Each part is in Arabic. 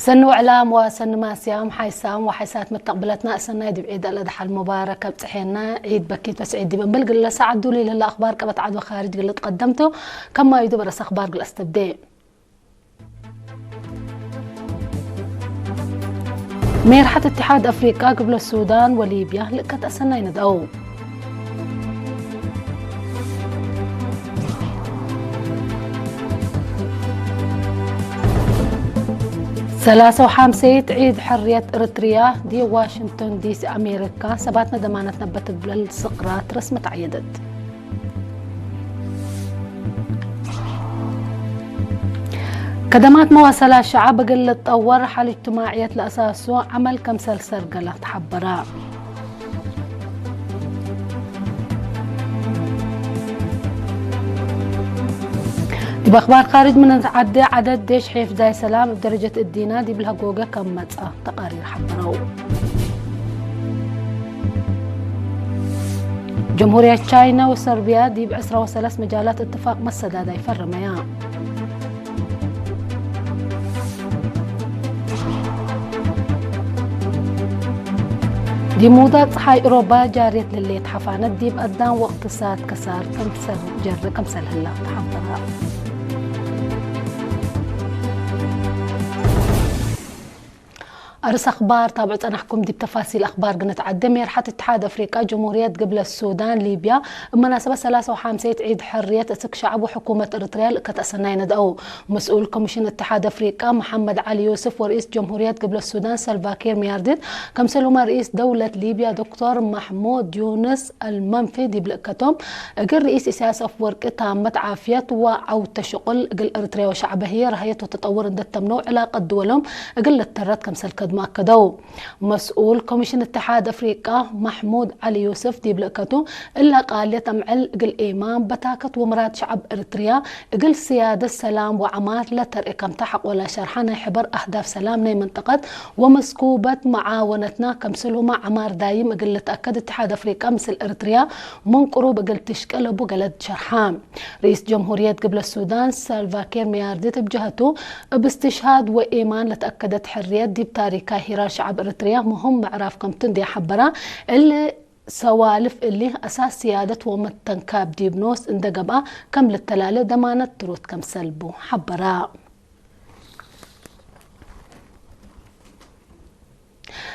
سنو إعلام وسن ماسيام حيسام وحيسات متقبلتنا سنة عيد بعيد الأضحى المباركة بتحينا عيد بكيت بس عيد بنبل قل ساعدوا لي لله أخبار كبت عاد وخارج قل تقدمته كما يدبر أخبار قل استبدأ ميرحة اتحاد أفريقيا قبل السودان وليبيا لقت أسنة يندعو 53 عيد حرية إريتريا دي واشنطن دي سي أمريكا سباتنا دمانتنا بتبلل سقرات رسمت عيدت خدمات مواصلة الشعب قل تطور حال اجتماعية لأساسه عمل كمسل سرقلة تحبرا دي بأخبار خارج من عدد ديش حيف زي سلام بدرجة الدينا دي بالهقوقة كم متسأ تقارير حبراو جمهورية تشاينا وصربيا دي بعسرة وثلاث مجالات اتفاق مسدا دا يفرميا دي موضة صحاي أوروبا جارية للي تحفانت دي بأدان واقتصاد كسار كمسل هلا تحبرا أرس أخبار تابعت أنا أحكم دي بتفاصيل أخبار قنت عدم يرحت اتحاد أفريقيا جمهورية قبل السودان ليبيا بمناسبة 53 عيد حرية أسك شعب وحكومة إريتريا لكتأسناين ندعو مسؤول كوميشن اتحاد أفريقيا محمد علي يوسف ورئيس جمهورية قبل السودان سلفاكير ميارديت كمسلوما رئيس دولة ليبيا دكتور محمود يونس المنفي دي بلقتهم قل رئيس سياسة أفورقيا تامت عافية وعو تشغل قل إريتريا وشعبها هي رهية وتطور عند التمنوع علاقة دولهم قل الترات كمسل مؤكدوا مسؤول كوميشن اتحاد أفريقيا محمود علي يوسف دي بلقته إلا قال يتمعل قل إيمان بتاكت ومراد شعب إريتريا قل سيادة السلام وعمار لا ترئكم تحق ولا شرحنا يحبر أهداف سلامنا منطقة ومسكوبة معاونتنا كمسلوا مع عمار دايم قل تأكد اتحاد أفريقيا مثل إريتريا من قروب قل تشكل بقلد شرحان رئيس جمهورية قبل السودان سلفاكير ميارديت بجهته باستشهاد وإيمان لتأكدت حرية دي بتاريخ كاهرة شعب إريتريا مهم معرفكم تندي حبرا اللي سوالف اللي أساس سيادة ومتنكاب ديبنوس اندقبا كم للتلالة دمانة تروت كم سلبو حبرا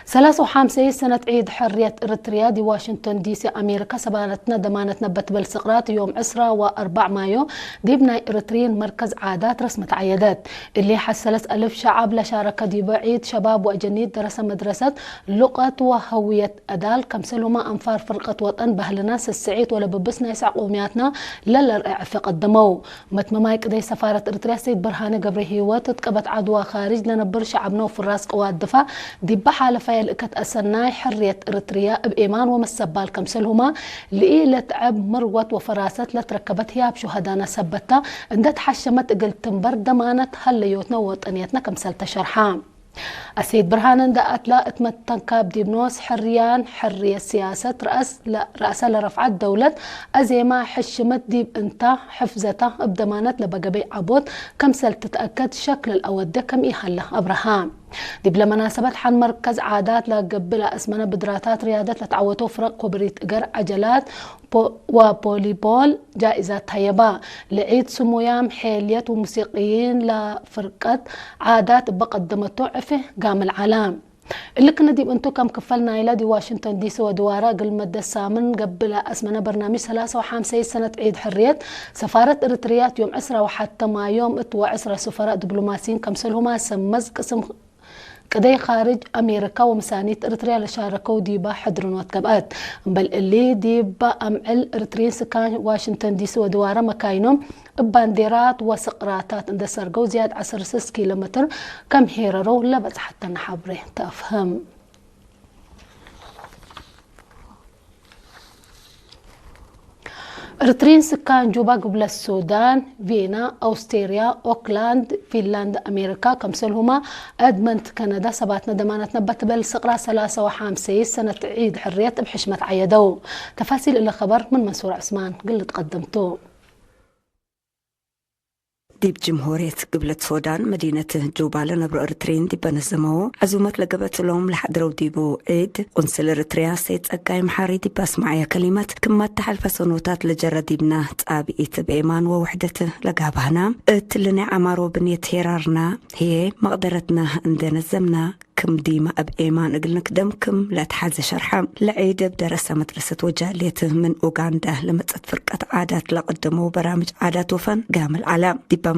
53 سنة عيد حرية إريتريا دي واشنطن دي سي أمريكا سبانتنا دمانتنا بتبل سقرات يوم 10 و4 مايو دي بناي إريتريين مركز عادات رسمة عيادات اللي حسلت ألف شعب لشارك دي بعيد شباب وأجنيد درس مدرسة لغة وهوية أدال كمسلهما أنفار فرقة وطن بهلناس السعيد ولا ببسنا يسع قومياتنا للرقع في قدمو متممايك دي سفارة إريتريا سيد برهانة قبره وتتقبت عدوى خارج لنبر شعبنا وفي الراس قوات دفاع دي بحالة لكت أسناي حرية إريتريا بإيمان ومسبال كمسلهما لإيلة عب مروت وفراسة لتركبت هي بشهدانا سبتا اندت حشمت قلت تنبر دمانت هليوتنا وطنيتنا كمسل تشرحان السيد برهان دقت لا اتمتنكاب ديبنوس حريان حرية سياسة رأسا لرفعت دولة أزيما حشمت ديب انتا حفزتا بدمانت لبقبي عبود كمسل تتأكد شكل الأودة كم إيهالة أبراهام دي بلا مناسبة حن مركز عادات لقبل أسمنا بدراتات ريادات لتعوتو فرق وبريت إقر عجلات وبوليبول جائزات هيبا لعيد سمويام حيليات وموسيقيين لفرقة عادات بقدمتو عفه قام العالم اللي كنا دي انتو كم كفلنا إلى دي واشنطن دي سي ودوارا قل مدى السامن قبل أسمنا برنامج 53 سنة عيد حرية سفارة إريتريا يوم 10 وحتى ما يوم اتوا 10 سفراء دبلوماسيين كمسلهما سمز قسم كدي خارج أمريكا ومسانيت إريتريا لشاركوا ديبا حضرون واتقبقات بل اللي ديبا أمعل إريتريين سكان واشنطن دي سي ودوارا مكاينهم بانديرات وسقراتات عند سرقو زياد 10 كيلومتر كم هيررو لبس حتى نحبره تفهم إريتريين سكان جوبا قبل السودان فيينا أوستراليا أوكلاند فنلندا أمريكا كمسلهما أدمنت كندا سباتنا دمانتنا بتبل سقرا 53 سنة عيد حرية بحشمة عيدو تفاصيل اللي خبر من منصور عثمان قل تقدمتو ديب جمهورية قبلة السودان مدينة جوبا لنبرو إرترين ديب نزمو عزومات لقبت لهم لحدرو ديبو عيد قنصل إرتريا سيد أقاي محاري ديب اسمعي كلمات كما تحلف سنوتات لجرى ديبنا تقابئت بإيمان ووحدته لقابهنا تلني عمارو بنية هيرارنا هي مقدرتنا عندنا الزمنا كم ديما أب إيمان أقلنك دمكم لا تحاز شرحة لعيد بدرسة مدرسة وجاليته من أوغندا لما تتفرقت عادات لقدموا برامج عادات وفن قام العالم ديبا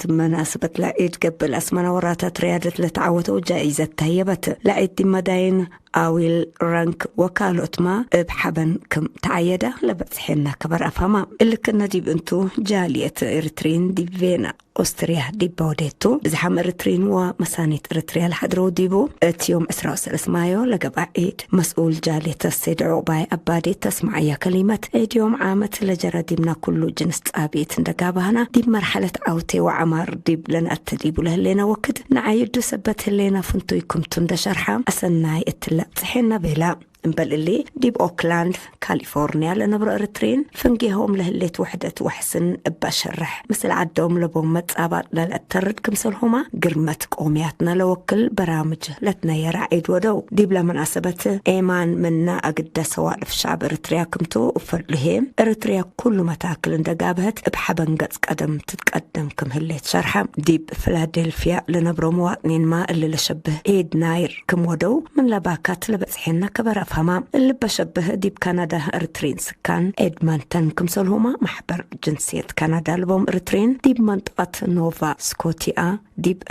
مناسبة لعيد قبل أسمنا وراتات ريادة لتعوته وجائزة تهيبت لعيد ديما داين آويل رانك وكالوت ما بحبن كم تعيدة لبتحينا كبر أفهما اللي كنا ديب انتو جالية إرترين ديب فينا أستريا ديب بوديتو بزحام إرترين ومسانيت إرتريا لحدرو ديبو تيوم إسراء سلسمايو لقبع عيد مسؤول جالية السيد عقباي أبادي تسمعي كلمة عيد يوم عامت لجرى ديبنا كله جنس تقابيت اندقابهنا ديب مرحلة عوتي وعمار ديب لنا التديب لهلينا وكد نعيدو سبت هلينا فنتو يكم تند شرحة أسناي اتلا صحينا بلا بل اللي ديب أوكلاند كاليفورنيا لنبرو إرترين فنجيهم لهليت وحدة وحسن بشرح مثل عدهم لبوم متقابات للأترد كمسلهما قرمت قومياتنا لوكل برامج لتنير عيد ودو ديب لمناسبة إيمان منا أقد سوالف شعب إرتريا كمتو وفرلهم إرتريا كل متاكل اندقابهت بحبن قد قدم تتقدم كم هليت شرحة ديب فلادلفيا لنبرو مواطنين ما اللي لشبه عيد ناير كم ودو من لباكات لبسحنا كبر فما اللي بشبه ديب كندا إرترين سكان إدمنتون كمسلهما محبر جنسية كندا لبوم إرترين ديب منطقة نوفا سكوتيا ديب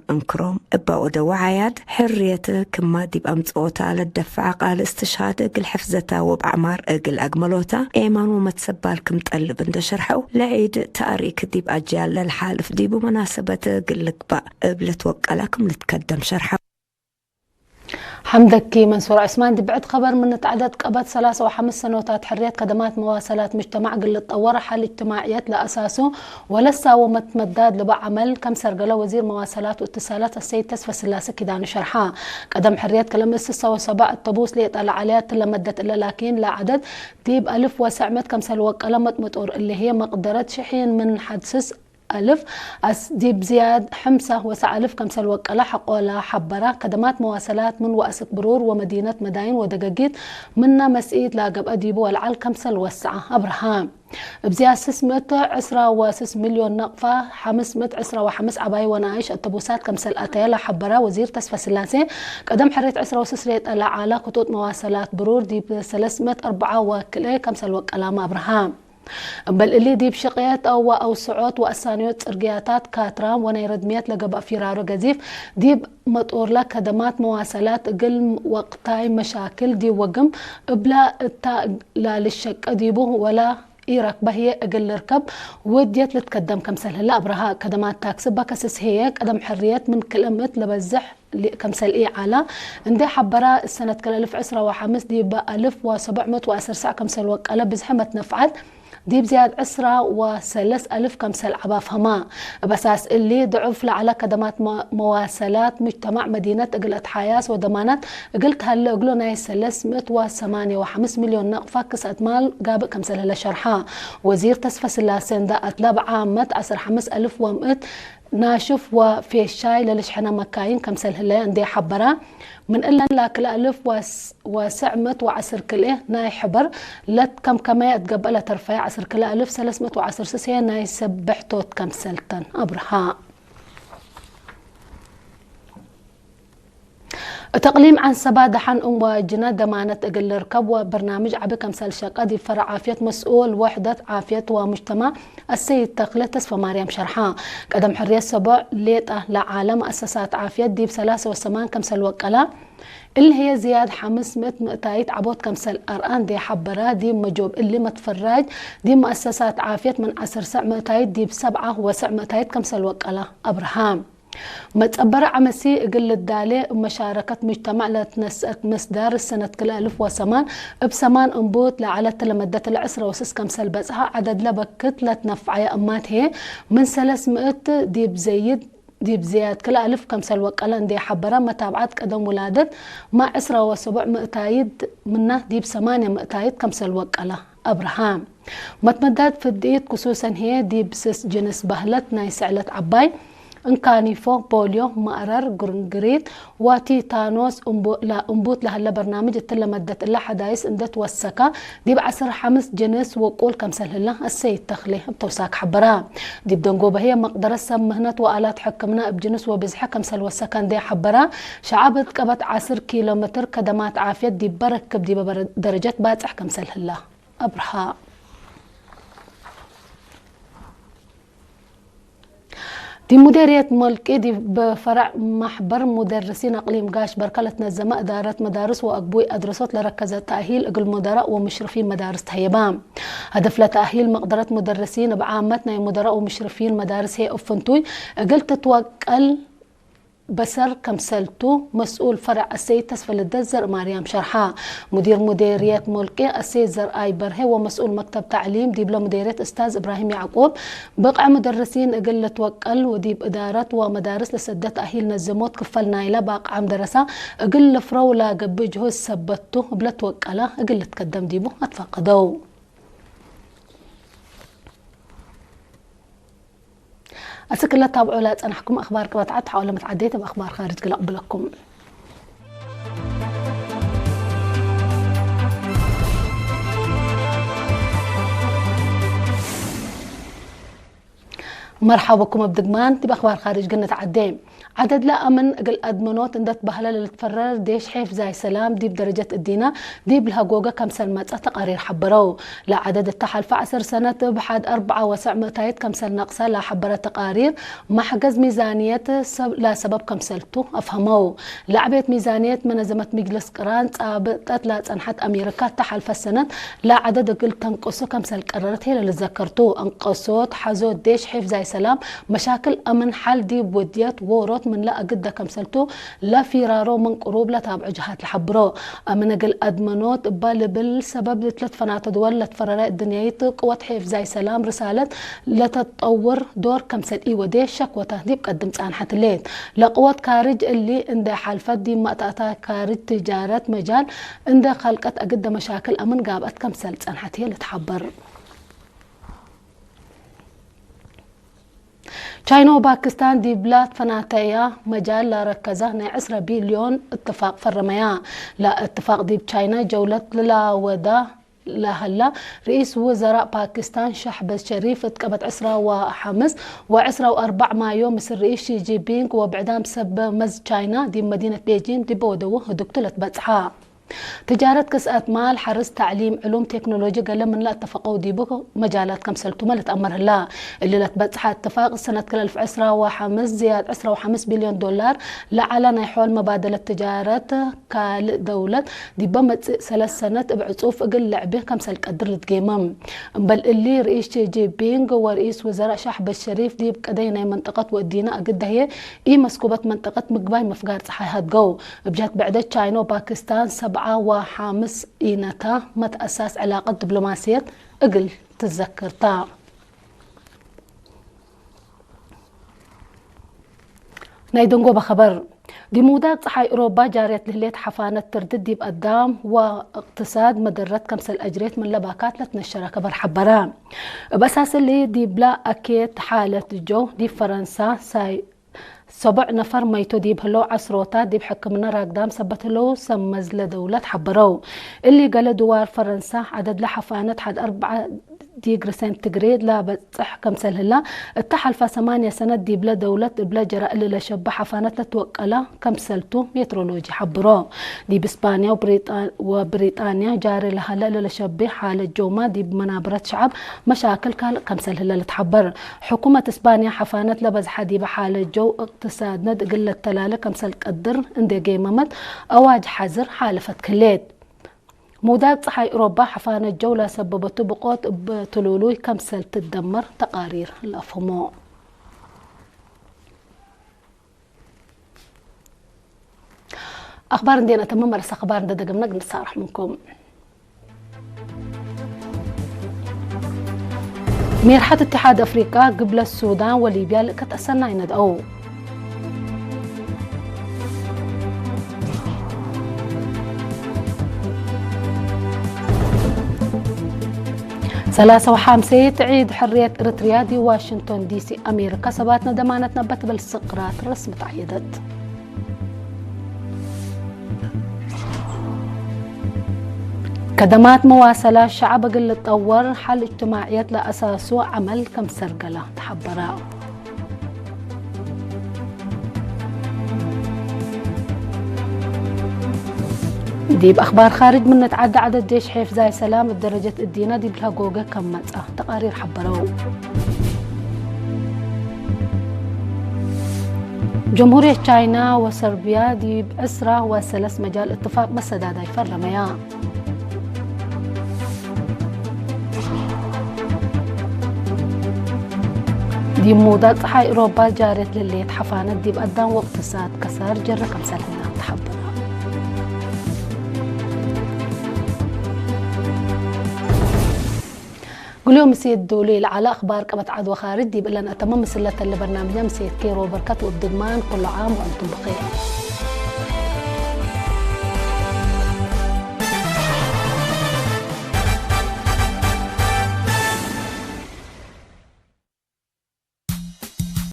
انكروم اباودا وعياد حريته كما ديب أمتصوتا للدفع قال استشهاد اقل حفزتا وبعمار اقل أقملوتا ايمان ومتسبال كم تقلب اند شرحو لعيد تاريك ديب أجيال للحالف ديب ومناسبة اقل لكبا بلتوقعلاكم لتقدم شرحو حمدك منصور عثمان دي بعد خبر من تعدد قبات 3 و5 سنوات حرية خدمات مواصلات مجتمع قل تطور حال اجتماعيات لأساسه ولسا ومتمدد لبعمل كم سرقله وزير مواصلات واتصالات السيد تسفى سلاسة كدان شرحها قدم حرية كلام السسة وسبع الطبوس ليطلع عليها لمدت إلا لكن لا عدد ديب 1900 كم سلوك قلمت مطور اللي هي مقدرة شحين من حدث ألف ديب زياد حمسة وسألف كم سلوك ألا حقولا حبرة خدمات مواصلات من وأسط برور ومدينة مداين ودقاقيت منا مسئيد لاقب أديبو العال كم سلوسعة أبراهام بزياد 610 مليون نقفة 510 عباي ونايش الطبوسات كم سل أتيلا حبرة وزير تسفى سلاسي قدم حريت 10 ريت ألا على خطوط مواصلات برور ديب 304 وكلي كم سلوك ألا ما أبراهام بل اللي دي بشقيات أو سعوت وأسانيوت إرقياتات كاترام ونيردميات لقبا فيرارو قزيف دي مطور لك خدمات مواصلات قل وقتاي مشاكل دي وقم بلا لا للشك ديبو ولا إيرك بهي أقل ركب وديت لتقدم كم سنة لا أبرها خدمات تاكسي بكسس هيك قدم حريات من كلمة لبزح كم سنة إيه على عندي حبرا السنة كالألف 10 دي بقى 1710 ساعة كم سنة وقال بزحمة نفعت ديب زياد 10 كم سل عبافهما بساس اللي ضعف على خدمات مواصلات مجتمع مدينة قلت حياس وضمانات قلت هلا قلنا 308 مليون نقفة كسات مال قابل كم سل هلا شرحها وزير تسفى سلاسين دا أتلاب عامة 15,100 ناشف وفي الشاي للشحنة مكاين كم سل هلا عندي حبرة من إلا لكل ألف وسعمت وعسر كله ناي حبر لت كم كما تقبل ترفع عسر كله ألف 310 سنة ناي سبحتوت كم سلطن أبرها تقليم عن سبادة حن وجنا دمانة أقل ركب وبرنامج عبي كمسال شقة دي فرع عافية مسؤول وحدة عافية ومجتمع السيد تقلي تسفى مريم شرحان قدم حرية سبع ليت لعالم أساسات عافية دي ب3 كمسال وكلا اللي هي زياد 500 مقتايت عبود كمسال أرقان دي حبرا دي مجوب اللي متفرج دي مؤسسات عافية من 10 مقتايت دي ب7 مقتايت كمسال وكلا أبراهام متقبر عمسي قل الدالي مشاركة مجتمع لتنسأت مصدر السنة كلا 1008 بسمان انبوت لعلى تلمدة العسرة وسس كمسال بزها عدد لبكت لتنفعي أمات هي من 300 ديب زياد كلا 1000 كمسال وقالان دي حبرا متابعات قدم ولادت مع 10 و7 مقتايد منه ديب 8 مقتايد كمسال وقاله أبراهام متمدد في الدقيق خصوصا هي دي بسس جنس بهلت ناي سعلت عباي انكانيفو بوليو مقرر جرنجريت وتيتانوس انبوت لهلا برنامج التلا مدت الا حدايس اندت وسكا دي بعسر حمس جنس وقول كمسل هلا السيد تخلي بتوساك حبرا دي بدنقوبة هي مقدرة سم مهنت وآلات حكمنا بجنس وبزحة كمسل وسكان دي حبرا شعبت كبت 10 كيلومتر كدمات عافية دي بركب دي درجات باتح كمسل هلا أبرها دي مديرية ملكي دي بفرع محبر مدرسين اقليم قاش بركلة نزمة ادارة مدارس واقبوي ادرسوت لركزة تأهيل اقل مدراء ومشرفين مدارس تهيبان هدف لتأهيل مقدرة مدرسين بعامتنا مدراء ومشرفين مدارس هي افنتوي اقل تتوكل بسر كمسلتو مسؤول فرع السيد تسفل الدزر مريم شرحا مدير مديرية ملكي السيد زرقاي برهي ومسؤول مكتب تعليم ديب مديرية استاذ ابراهيم يعقوب بقع مدرسين اقل توكل وديب ادارة ومدارس لسدة تأهيل نزموت كفل نايلة باقع مدرسة اقل فرولا قبجهو سبتو بلا توكله اقل تقدم ديبو اتفقدو أسكلا تابعوا لا تنحكم أخبار كبات حول متعدية بأخبار خارج قبلكم مرحبا بكم بدقمان تبقى أخبار خارج قلنا تعدين عدد لا أمن قل أدمنوت اندت بهلا للتفرر ديش حيف زي سلام دي بدرجة الدينا دي بالهقوقة كم سلمات تقارير حبرو لا عدد التحل في 10 سنة بحد 4 كم سل نقصة لا حبرة تقارير محجز ميزانية لا سبب كم سلتو أفهمو لعبت ميزانية منظمة مجلس قران ثابتت لا تنحت أمريكا تحل في السنة لا عدد قل تنقصو كم سل قررت هي اللي ذكرتو انقصوت حزوت ديش حيف زي سلام مشاكل أمن حل دي بوديات وورو من لا قد كمسلتو لا فيرارو من قروب لا تابع جهات الحبرو من قل ادمنوت بال بالسبب لثلاث فنات دول لتفرراء الدنيايت قوة حيف زي سلام رسالة لتطور دور كمسل اي ودي شكوى تهديب قدمت عن حتليت لقوة كارج اللي عند حالفات دي مقطعتها كارج تجارة مجال عند خلقت اقد مشاكل امن قابت كمسل عن حتيه لتحبر تشاينا وباكستان دي بلاد فناتيا مجال لا ركزه 10 بليون اتفاق فرميا لا اتفاق دي تشاينا جولة لا ودا لا هلا رئيس وزراء باكستان شحباز شريف اتقبت 10 و4 مايو مصر رئيس شي جي بينغ وبعدام سب مز تشاينا دي مدينة بيجين دي بودوه دكتلت بتحا تجارة كسات مال حرس تعليم علوم تكنولوجيا قال من لا اتفقوا ديبو مجالات كم سلتو ما لتأمر لا اللي لتبتح اتفاق سنة كل 10 زياد 10 بليون دولار لعلنا يحول مبادلة تجارة كدولة ديبا 3 سنة بعصوف اقل لعبه كم سل قدر لتقيمم بل اللي رئيس جي بينغ ورئيس وزراء شحباز الشريف ديب قدينا منطقة ودينا اقد هي اي مسكوبة منطقة مقباي مفقار صحي هاتقو بجات بعد تشاينا وباكستان 7 و5 إينتا متأساس علاقة دبلوماسية اقل تتذكرتا نايدنقو بخبر دي مودات صحي أوروبا جاريت لهليت حفانة تردد دي بقدام واقتصاد مدرت كمسل أجريت من لباكات لتنشرة كبر حبران بأساس اللي دي بلا أكيد حالة جو دي فرنسا ساي 7 نفر ميتو ديب هلو عصروتا ديب حكمنا راقدام سبت هلو سمز لدولة حبرو اللي قال دوار فرنسا عدد لحفانة حد 4 ديجري سنتيغريد لا بتصح كمسل هلا التحل في 8 سنة دي بلا دولة بلا جراء اللي لشبه حفانة توكلا كمسلتو مترولوجي حبرو دي بإسبانيا وبريطانيا جاري لها لا لشبه حالة جوما دي بمنابرة شعب مشاكل كمسل هلا لتحبر حكومة إسبانيا حفانة لبزحة دي بحالة جو اقتصادنا قلة تلالة كمسل قدر اندي قيممت أواج حزر حالفة كليت مودات صحي أوروبا حفانة الجولة سببت بقوت بتلولوي كمسل تدمر تقارير الأفهمو أخبار دينا تمام رس أخبار دقمنا نصارح منكم ميرحة اتحاد أفريقيا قبل السودان وليبيا كتأسلنا يندعو 53 عيد حرية إريتريا دي واشنطن دي سي أمريكا سباتنا دمانتنا بتبل السقرات رسم تعيدت. خدمات مواصلة الشعب قل تطور حل اجتماعيات لأساسه عمل كم سرقلة تحبرا. دي بأخبار خارج من نتعدى عدد جيش حيف زي سلام بدرجة الدينا دي بالهقوقة كم متأه تقارير حبراو. جمهورية تشاينا وصربيا دي بأسرة وسلس مجال اتفاق مسدا داي فرميا. دي موضة صحاي أوروبا جارت للي تحفانت دي بقدام وقت ساد كسار جرى كم سنة تحبرا. قولوا مسيد دولي على أخبار قبت عدوى خارج دي بلن أتمم مسلة اللي برنامج مسيد كيرو بركات والضمان كل عام وأنتم بخير.